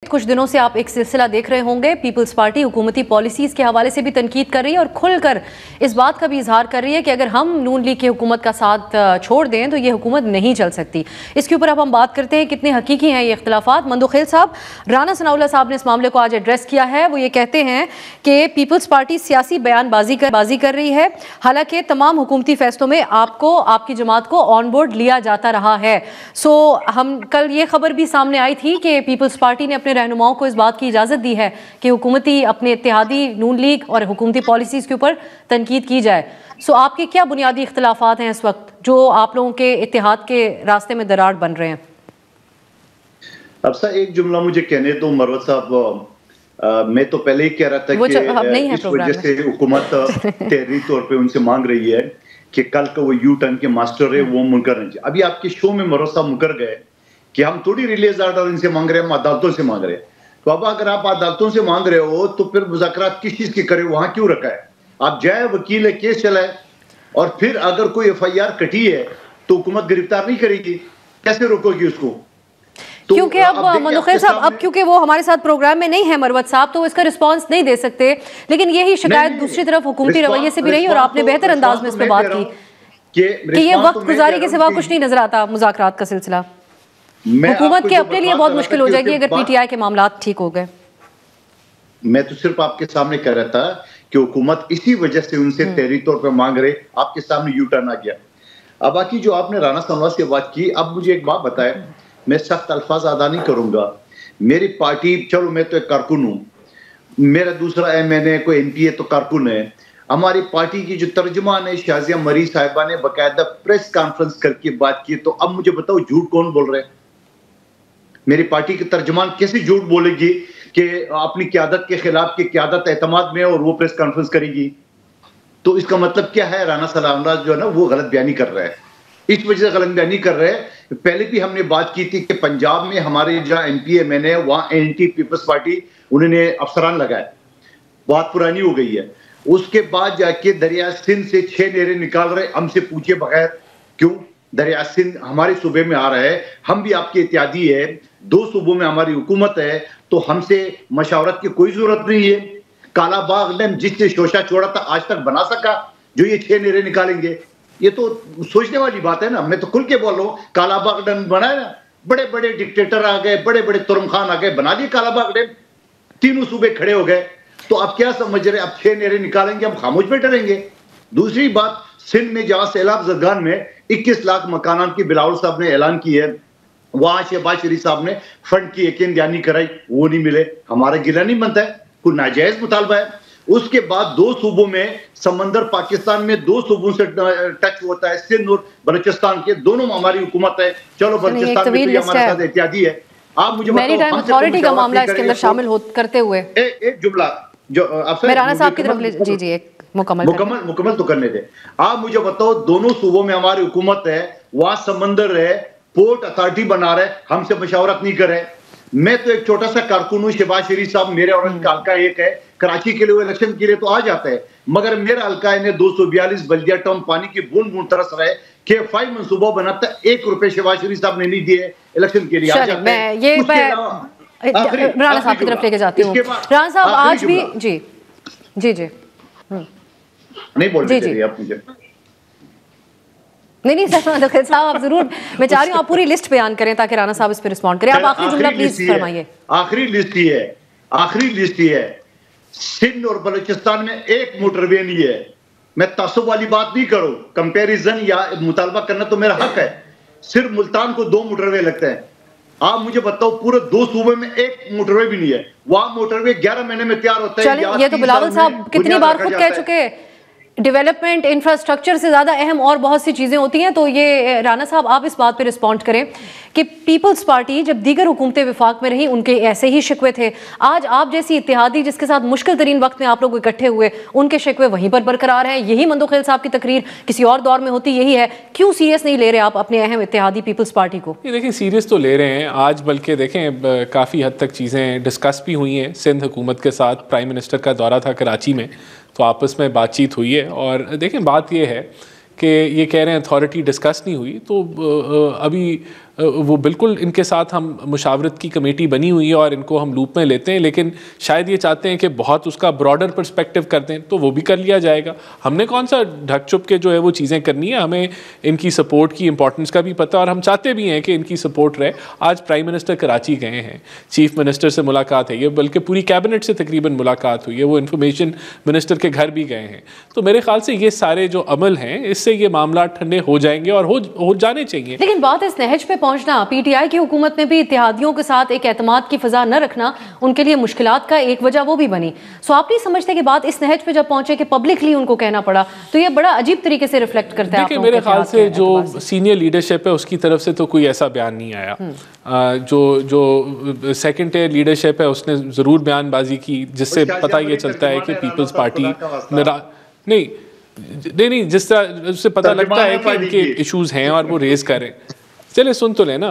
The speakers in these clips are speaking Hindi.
कुछ दिनों से आप एक सिलसिला देख रहे होंगे, पीपल्स पार्टी हुकूमती पॉलिसीज़ के हवाले से भी तनकीद कर रही है और खुलकर इस बात का भी इजहार कर रही है कि अगर हम नून लीग की हुकूमत का साथ छोड़ दें तो ये हुकूमत नहीं चल सकती। इसके ऊपर अब हम बात करते हैं कितने हकीकी हैं ये इख्तलाफात। मंदोखेल साहब, राना सनाउल्लाह साहब ने इस मामले को आज एड्रेस किया है। वो ये कहते हैं कि पीपल्स पार्टी सियासी बयानबाजी कर रही है, हालांकि तमाम हुकूमती फैसलों में आपको, आपकी जमात को ऑन बोर्ड लिया जाता रहा है। सो हम कल ये खबर भी सामने आई थी कि पीपल्स पार्टी ने अपने रहनुमाओं को इस बात की इजाज़त दी है कि हुकूमती अपने इत्तेहादी नून लीग और हुकूमती पॉलिसीज़ के ऊपर तनकीद की जाए। सो आपके क्या बुनियादी इख्तलाफात हैं इस वक्त जो आप लोगों के इत्तेहाद के रास्ते में दरार बन रहे हैं? अब सर एक जुमला मुझे कहने दो मरवत साहब, मैं तो पहले ही कह रहा था कि इस वजह से हुकूमत तहरीरी तौर पे उनसे मांग रही है कि कल का वो यू टर्न के मास्टर है वो मुनकर नहीं चाहिए। अभी आपके शो में मरवत साहब मुकर गए कि हम थोड़ी रिलीज आर्डर इनसे मांग रहे हैं, हम अदालतों से मांग रहे हैं। तो अब अगर आप अदालतों से मांग रहे हो तो फिर मुज़ाकरात किस चीज के करे, वहां क्यों रखा है? आप जाए वकील है, केस चलाए और फिर अगर कोई FIR कटी है तो हुकूमत गिरफ्तार नहीं करेगी, कैसे रोकोगी उसको? तो क्योंकि अब मंदोखेल साहब, अब क्योंकि वो हमारे साथ प्रोग्राम में नहीं है मरवत साहब, तो इसका रिस्पांस नहीं दे सकते। लेकिन यही शिकायत दूसरी तरफ हुकूमती रवैये से भी रही और आपने बेहतर अंदाज में इस पर बात की कि ये वक्त गुजारी के सिवा कुछ नहीं नजर आता मुज़ाकरात का सिलसिला। हुकूमत के अपने लिए बहुत मुश्किल हो जाएगी अगर PTI के मामला ठीक हो गए। मैं तो सिर्फ आपके सामने कह रहा था कि हुकूमत इसी वजह से उनसे तहरीरी तौर पर मांग रहे, आपके सामने यू टर्न आ गया। अब बाकी जो आपने राना सनवाज से बात की, अब मुझे एक बात बताए, मैं सख्त अल्फाज अदा नहीं करूंगा। मेरी पार्टी, चलो मैं तो एक कारकुन हूं, मेरा दूसरा MNA कोई MP तो कारकुन है। हमारी पार्टी की जो तर्जुमान है शाजिया मरी साहिबा ने बाकायदा प्रेस कॉन्फ्रेंस करके बात की। तो अब मुझे बताओ झूठ कौन बोल रहे हैं? मेरी पार्टी के तर्जुमान कैसे झूठ बोलेगी कि अपनी क़यादत के खिलाफ, की क़यादत एतमाद में और वो प्रेस कॉन्फ्रेंस करेगी? तो इसका मतलब क्या है? राना सनाउल्लाह जो है ना वो गलत बयानी कर रहा है। इस वजह से गलत बयानी कर रहे हैं। पहले भी हमने बात की थी कि पंजाब में हमारे जहां MP MNA वहां NT पीपल्स पार्टी उन्होंने अफसरान लगाए, बात पुरानी हो गई है। उसके बाद जाके दरिया सिंध से 6 नहरें निकाल रहे, हमसे पूछे बगैर। क्यों? दरिया सिंध हमारे सूबे में आ रहा है, हम भी आपके इत्यादी है, 2 सूबों में हमारी हुकूमत है, तो हमसे मशावरत की कोई जरूरत नहीं है। काला बाग डैम जिसने शोशा छोड़ा था आज तक बना सका जो ये 6 नहरें निकालेंगे? ये तो सोचने वाली बात है ना। मैं तो खुल के बोल रहा हूँ, काला बाग डैम बनाया ना, बड़े बड़े डिक्टेटर आ गए, बड़े बड़े तुरम खान आ गए, बना दिए काला बाग डैम, तीनों सूबे खड़े हो गए। तो आप क्या समझ रहे? अब 6 नहरें निकालेंगे, हम खामोश बैठे रहेंगे? दूसरी बात, सिंध में जहां सैलाब जदगान में 21 लाख मकानात की बिलावल साहब ने ऐलान की है, वहां शहबाज शरीफ साहब ने फंड की यकीन दहानी कराई, वो नहीं मिले। हमारा गिला नहीं बनता है, कोई नाजायज मुतालबा है। उसके बाद 2 सूबों में समंदर, पाकिस्तान में 2 सूबों से टच होता है, सिंध और बलूचिस्तान के, दोनों में हमारी हुकूमत है। चलो बलूचिस्तान में तो हमारे साथ एहतियाती है। आप मुझे मैरीटाइम अथॉरिटी का मामला इसके अंदर शामिल करते हुए एक जुमला जो मैं राणा साहब की तरफ जी एक मुकम्मल तो करने दे। आप मुझे बताओ, दोनों सूबों में हमारी हुकूमत है, वहां समंदर है, पोर्ट अथॉरिटी बना रहे, हमसे मशावरत नहीं करे। मैं तो एक छोटा सा कारकुन हूँ, शहबाज शरीफ साहब मेरे और इनका हल्का एक है, कराची के लिए इलेक्शन के लिए तो आ जाता है, मगर मेरा हल्का इन्हें 242 बल्दिया टाउन पानी की बूंद बूंद तरस रहे कि 5 मंसूबा बनाता, 1 रुपए शहबाज शरीफ साहब ने नहीं दिए इलेक्शन के लिए। राणा साहब की तरफ लेके जाती हूँ। राणा साहब आज भी जी जी जी नहीं बोल रहे आप मुझे? नहीं सर साहब आप जरूर, मैं चाह रही हूँ आप पूरी लिस्ट बयान करें ताकि राणा साहब इस पर रिस्पॉन्ड करें। आप आखिरी जुमला प्लीज फरमाइए। आखिरी लिस्ट ही है, सिंध और बलूचिस्तान में एक मोटरवे नहीं है। मैं तासुब वाली बात नहीं करूं, कंपैरिजन या मुतालबा करना तो मेरा हक है। सिर्फ मुल्तान को 2 मोटरवे लगते हैं। आप मुझे बताओ, पूरे 2 सूबे में एक मोटरवे भी नहीं है। वहां मोटरवे 11 महीने में तैयार होता है। ये तो बिलावल साहब कितनी बार खुद कह चुके, डेवलपमेंट इंफ्रास्ट्रक्चर से ज़्यादा अहम और बहुत सी चीज़ें होती हैं। तो ये राना साहब आप इस बात पे रिस्पॉन्ड करें कि पीपल्स पार्टी जब दीगर हुकूमतें विफाक में रही उनके ऐसे ही शिकवे थे, आज आप जैसी इत्तेहादी जिसके साथ मुश्किल तरीन वक्त में आप लोग इकट्ठे हुए, उनके शिकवे वहीं पर बरकरार हैं। यही मंदोखेल साहब की तकरीर किसी और दौर में होती, यही है। क्यों सीरियस नहीं ले रहे आप अपने अहम इत्तेहादी पीपल्स पार्टी को? ये देखिए, सीरियस तो ले रहे हैं आज, बल्कि देखें काफ़ी हद तक चीज़ें डिस्कस भी हुई हैं। सिंध हुकूमत के साथ प्राइम मिनिस्टर का दौरा था कराची में, तो आपस में बातचीत हुई है। और देखें बात यह है कि ये कह रहे हैं अथॉरिटी डिस्कस नहीं हुई, तो अभी वो बिल्कुल इनके साथ हम मुशावरत की कमेटी बनी हुई है और इनको हम लूप में लेते हैं, लेकिन शायद ये चाहते हैं कि बहुत उसका ब्रॉडर पर्सपेक्टिव कर दें, तो वो भी कर लिया जाएगा। हमने कौन सा ढक छुप के जो है वो चीज़ें करनी है, हमें इनकी सपोर्ट की इंपॉर्टेंस का भी पता है और हम चाहते भी हैं कि इनकी सपोर्ट रहे। आज प्राइम मिनिस्टर कराची गए हैं, चीफ मिनिस्टर से मुलाकात है, ये बल्कि पूरी कैबिनेट से तकरीबन मुलाकात हुई है, वो इंफॉर्मेशन मिनिस्टर के घर भी गए हैं। तो मेरे ख्याल से ये सारे जो अमल हैं, इससे ये मामला ठंडे हो जाएंगे और हो जाने चाहिए। लेकिन बात इस नहज पे पहुंचना, पीटीआई की हुकूमत में भी इत्तेहादियों के साथ एक एतमाद की फिजा न रखना उनके लिए मुश्किलात का एक वजह वो भी बनी। सो आप नहीं समझते कि बात इस नहज पे जब पहुंचे कि पब्लिकली उनको कहना पड़ा, तो ये बड़ा अजीब तरीके से रिफ्लेक्ट करता है। देखिए मेरे ख्याल से जो सीनियर लीडरशिप है उसकी तरफ से तो कोई ऐसा बयान नहीं आया। जो सेकंड टियर लीडरशिप है उसने ज़रूर बयानबाजी की, जिससे पता ये चलता है कि पीपल्स पार्टी नहीं जिस तरह उससे पता लगता है कि इनके इश्यूज हैं और वो रेज करें। चले सुन तो लेना।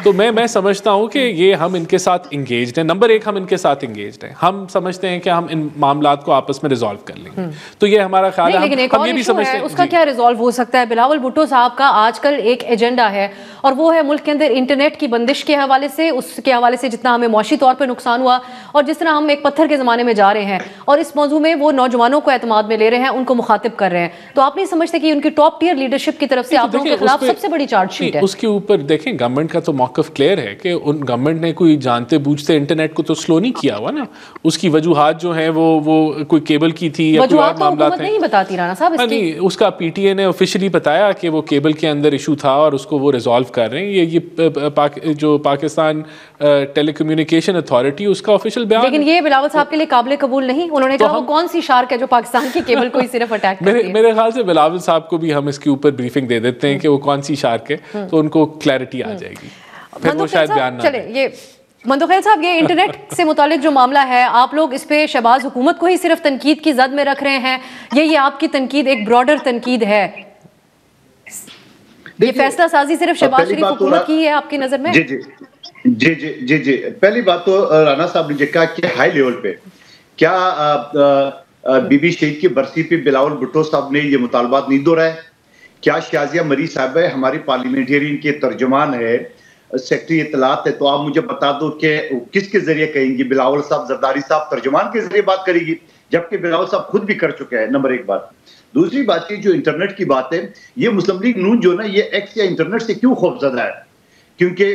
तो मैं समझता हूँ कि ये हम इनके साथ इंगेज्ड हैं। नंबर एक, हम इनके साथ इंगेज्ड हैं। हम समझते हैं कि हम इन मामलात को आपस में रिजॉल्व कर लेंगे, तो ये हमारा ख्याल है। लेकिन एक और ये भी समझते हैं उसका क्या रिजॉल्व हो सकता है। बिलावल भुट्टो साहब का आजकल एक एजेंडा है और वो है मुल्क के अंदर इंटरनेट की बंदिश के हवाले से, उसके हवाले से जितना हमें मौशी तौर पर नुकसान हुआ और जिस तरह हम एक पत्थर के ज़माने में जा रहे हैं, और इस मौजू में वो नौजवानों को एतमाद में ले रहे हैं, उनको मुखातिब कर रहे हैं। तो आप नहीं समझते कि उनकी टॉप टियर लीडरशिप की तरफ से आप लोगों के खिलाफ सबसे बड़ी चार्जशीट है? उसके ऊपर देखें, गवर्नमेंट का तो मौक़िफ़ क्लियर है कि उन गवर्नमेंट ने कोई जानते बूझते इंटरनेट को तो स्लो नहीं किया हुआ ना। उसकी वजूहात जो है वो कोई केबल की थी या कोई और मामला था, नहीं बताती राना साहब इसकी। नहीं, उसका पीटीए ने ऑफिशियली बताया कि वो केबल के अंदर इशू था और उसको वो रिजॉल्व कर रहे हैं। ये जो पाकिस्तान टेलीकम्युनिकेशन अथॉरिटी, उसका ऑफिशियल बयान। लेकिन ये बिलावल साहब के लिए काबिल कबूल नहीं। उन्होंने कहा वो कौन सी शार्क है जो पाकिस्तान की केबल को ही सिर्फ अटैक करती है। मेरे ख्याल से बिलावल साहब को भी हम इसके ऊपर ब्रीफिंग दे देते हैं कि वो कौन सी शार्क है, तो उनको क्लैरिटी आ जाएगी, फिर वो शायद बयान ना। चले, ये मंदोखेल साहब, ये इंटरनेट से मुतालिक जो मामला है, आप लोग इस पे शहबाज हुकूमत को ही सिर्फ तनकीद की जद में रख रहे हैं, ये आपकी तनकीद एक ब्रॉडर तनकीद है? ये फैसला साजी सिर्फ शहबाज शरीफ हुकूमत की है आपकी नजर में? जी जी जी जी जी जी पहली बात तो राना साहब ने कहा कि हाई लेवल पे क्या बीबी शहीद की बरसी पे बिलावल भुट्टो साहब ने ये मुतालबात नहीं दोहराए? क्या शाजिया मरी साहब है, हमारी पार्लियामेंटेरियन के तर्जुमान है, सेक्रेटरी इत्तलात है, तो आप मुझे बता दो कि किसके जरिए कहेंगी? बिलावल साहब, जरदारी साहब तर्जुमान के जरिए बात करेगी, जबकि बिलावल साहब खुद भी कर चुके हैं। नंबर एक बात। दूसरी बात ये जो इंटरनेट की बात है, ये मुस्लिम लीग नून जो ना, ये एक्स या इंटरनेट से क्यों खौफजदा है? क्योंकि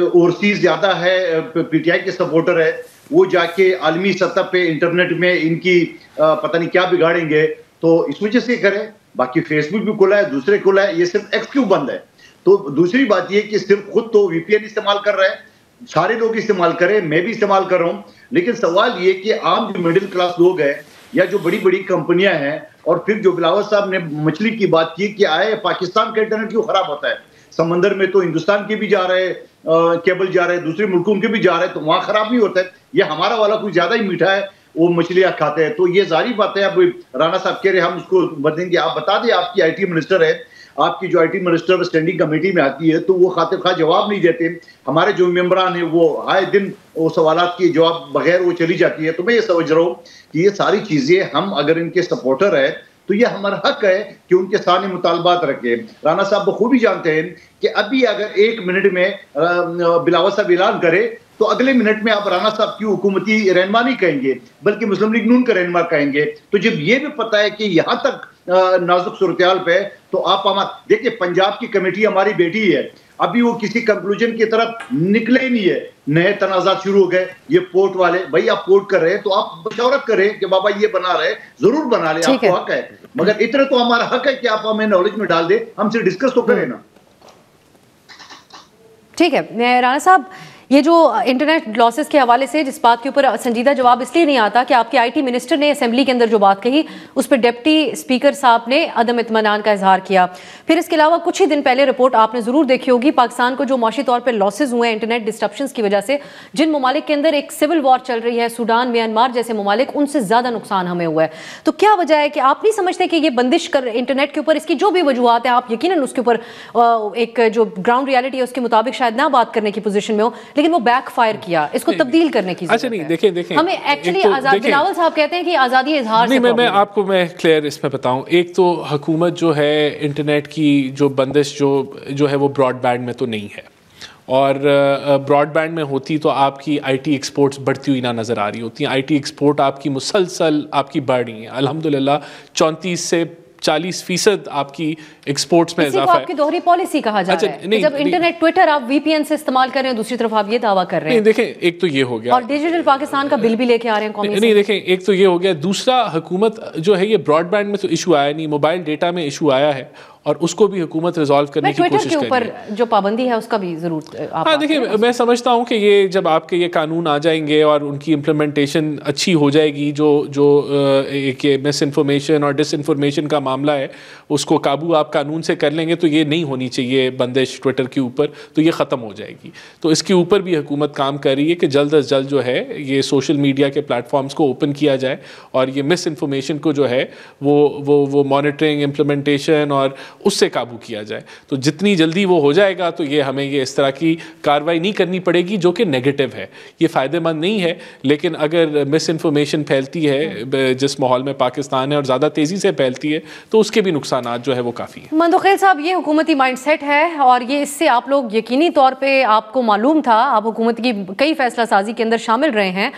ओवरसीज ज्यादा है, पीटीआई के सपोर्टर है, वो जाके आलमी सतह पे इंटरनेट में इनकी पता नहीं क्या बिगाड़ेंगे, तो इस वजह से करें। बाकी फेसबुक भी खुला है, दूसरे खुला है, ये सिर्फ एक्स क्यों बंद है? तो दूसरी बात ये कि सिर्फ खुद तो वीपीएन इस्तेमाल कर रहे हैं, सारे लोग इस्तेमाल करें, मैं भी इस्तेमाल कर रहा हूं, लेकिन सवाल ये कि आम जो मिडिल क्लास लोग हैं या जो बड़ी बड़ी कंपनियां हैं, और फिर जो बिलावल साहब ने मछली की बात की कि आए पाकिस्तान का इंटरनेट क्यों खराब होता है? समंदर में तो हिंदुस्तान के भी जा रहे हैं, केबल जा रहे हैं, दूसरे मुल्कों के भी जा रहे हैं, तो वहां खराब नहीं होता है। ये हमारा वाला कुछ ज्यादा ही मीठा है, वो मछलियां खाते हैं। तो ये जारी बात है। अब राना साहब कह रहे हम उसको बदलेंगे। आप बता दें, आपकी आईटी मिनिस्टर है, आपकी जो आईटी मिनिस्टर स्टैंडिंग कमेटी में आती है, तो वो खातिर खा जवाब नहीं देते। हमारे जो मेंबरान है वो आए दिन वो सवालात की जवाब बगैर वो चली जाती है। तो मैं ये समझ रहा हूँ कि ये सारी चीजें, हम अगर इनके सपोर्टर है तो ये हमारा हक है कि उनके सामने मुतालबात रखे। राना साहब बखूबी जानते हैं कि अभी अगर 1 मिनट में बिलावल साहब ऐलान करे तो अगले मिनट में आप राना साहब की हुकूमती रहनुमा नहीं कहेंगे, बल्कि मुस्लिम लीग नून का रहनुमा कहेंगे। तो जब ये भी पता है कि यहाँ तक नाजुक सूरत-ए-हाल पे, तो आप हमारे देखिए, पंजाब की कमेटी हमारी बेटी है, अभी वो किसी कंक्लूजन की तरफ निकले ही नहीं है, नए तनाजात शुरू हो गए। ये पोर्ट वाले, भाई आप पोर्ट कर रहे हैं तो आप मशवरत करें कि बाबा ये बना रहे, जरूर बना ले, आपको हक है, मगर इतना तो हमारा हक है कि आप हमें नॉलेज में डाल दे, हमसे डिस्कस तो करें ना। ठीक है राणा साहब, ये जो इंटरनेट लॉसेस के हवाले से जिस बात के ऊपर संजीदा जवाब इसलिए नहीं आता कि आपके आईटी मिनिस्टर ने असेंबली के अंदर जो बात कही उस पर डिप्टी स्पीकर साहब ने अदम इत्मीनान का इजहार किया। फिर इसके अलावा कुछ ही दिन पहले रिपोर्ट आपने जरूर देखी होगी, पाकिस्तान को जो मौशी तौर पर लॉसेज हुए हैं इंटरनेट डिस्ट्रप्शंस की वजह से, जिन ममालिक के अंदर एक सिविल वॉर चल रही है, सूडान, म्यांमार जैसे ममालिक, उनसे ज्यादा नुकसान हमें हुआ है। तो क्या वजह है कि आप नहीं समझते कि ये बंदिश कर इंटरनेट के ऊपर, इसकी जो भी वजूहत है, आप यकीनन उसके ऊपर एक जो ग्राउंड रियलिटी है उसके मुताबिक शायद ना बात करने की पोजीशन में हो, लेकिन वो बैकफायर किया, इसको तब्दील करने की जरूरत है। नहीं, देखें हमें एक्चुअली बिलावल साहब कहते हैं कि आजादी इजहार से मैं आपको क्लियर इसमें बताऊं। एक तो हुकूमत जो है इंटरनेट की जो बंदिश जो है वो ब्रॉडबैंड में तो नहीं है, और ब्रॉडबैंड में होती तो आपकी आईटी एक्सपोर्ट्स बढ़ती हुई ना नज़र आ रही होती। आईटी एक्सपोर्ट आपकी मुसलसल आपकी बढ़ रही है अल्हम्दुलिल्लाह, 34 से 40% आपकी एक्सपोर्ट्स में इजाफा है। आपकी दोहरी पॉलिसी कहा जा रहा है कि जब इंटरनेट ट्विटर आप वीपीएन से इस्तेमाल कर रहे हैं, दूसरी तरफ आप ये दावा कर रहे हैं। नहीं देखें, एक तो ये हो गया, और डिजिटल पाकिस्तान का बिल भी लेके आ रहे हैं कौमी। नहीं देखें, एक तो ये हो गया, दूसरा हुकूमत जो है ये ब्रॉडबैंड में तो इशू आया नहीं, मोबाइल डेटा में इशू आया है और उसको भी हुकूमत रिजॉल्व करने की कोशिश कर रही है। जो पाबंदी है उसका भी जरूर हाँ देखिए, मैं समझता हूँ कि ये जब आपके ये कानून आ जाएंगे और उनकी इम्प्लीमेंटेशन अच्छी हो जाएगी, जो एक मिस इन्फॉर्मेशन और डिसइंफॉर्मेशन का मामला है उसको काबू आप कानून से कर लेंगे, तो ये नहीं होनी चाहिए बंदिश ट्विटर के ऊपर, तो ये ख़त्म हो जाएगी। तो इसके ऊपर भी हुकूमत काम कर रही है कि जल्द अज जल्द जो है ये सोशल मीडिया के प्लेटफॉर्म्स को ओपन किया जाए और ये मिस इन्फॉर्मेशन को जो है वो मॉनिटरिंग, इम्प्लीमेंटेशन और उससे काबू किया जाए। तो जितनी जल्दी वो हो जाएगा तो ये हमें ये इस तरह की कार्रवाई नहीं करनी पड़ेगी जो कि नेगेटिव है, ये फ़ायदेमंद नहीं है। लेकिन अगर मिस इन्फॉर्मेशन फैलती है जिस माहौल में पाकिस्तान है और ज़्यादा तेज़ी से फैलती है तो उसके भी नुकसान जो है वो काफ़ी है। मंदुखेल साहब, ये हुकूमती माइंडसेट है और ये इससे आप लोग यकीनी तौर पे आपको मालूम था, आप हुकूमत की कई फैसला साजी के अंदर शामिल रहे हैं,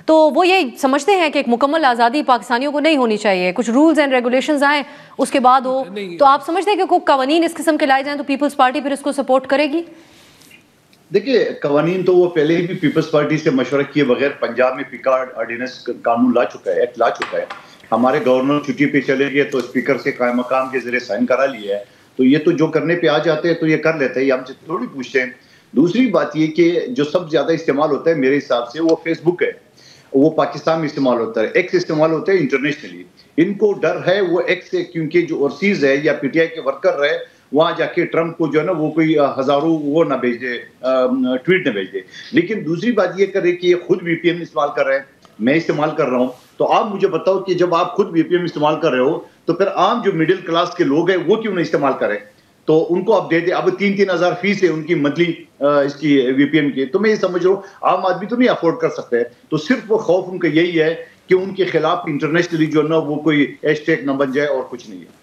तो वो ये समझते हैं कि एक मुकम्मल आज़ादी पाकिस्तानियों को नहीं होनी चाहिए, कुछ रूल्स एंड रेगुलेशंस आए उसके बाद हो, तो आप समझते हैं कि कोई कवानीन इस किस्म के लाए जाएं तो पीपल्स पार्टी फिर इसको सपोर्ट करेगी? देखिए, कवानीन तो वो पहले ही भी पीपल्स पार्टी से मशवरा किए बगैर पंजाब में पिकार्ड ऑर्डिनेंस कानून ला चुका है, एक्ट ला चुका है। हमारे गवर्नर छुट्टी पे चले गए तो स्पीकर से कायम मकाम के जरिए साइन करा लिया है, तो ये तो जो करने पे आ जाते हैं तो ये कर लेते हैं, ये हमसे थोड़ी पूछते हैं। दूसरी बात ये कि जो सबसे ज्यादा इस्तेमाल होता है मेरे हिसाब से वो फेसबुक है, वो पाकिस्तान में इस्तेमाल होता है, एक्स इस्तेमाल होता है इंटरनेशनली। इनको डर है वो एक्स से, क्योंकि जो ओवरसीज है या पीटीआई के वर्कर रहे वहां जाके ट्रंप को जो है ना वो कोई हजारों वो ना भेज दे, ट्वीट ना भेज दे। लेकिन दूसरी बात ये करे कि ये खुद वीपीएन इस्तेमाल कर रहे हैं, मैं इस्तेमाल कर रहा हूं, तो आप मुझे बताओ कि जब आप खुद वीपीएन इस्तेमाल कर रहे हो तो फिर आम जो मिडिल क्लास के लोग हैं वो क्यों नहीं इस्तेमाल करें? तो उनको आप दे दे, अब 3-3 हज़ार फीस है उनकी मंथली इसकी वीपीएन की, तो मैं ये समझ रहा हूँ आम आदमी तो नहीं अफोर्ड कर सकते है। तो सिर्फ वो खौफ उनका यही है कि उनके खिलाफ इंटरनेशनली जो है ना वो कोई हैशटैग न बन जाए और कुछ नहीं है।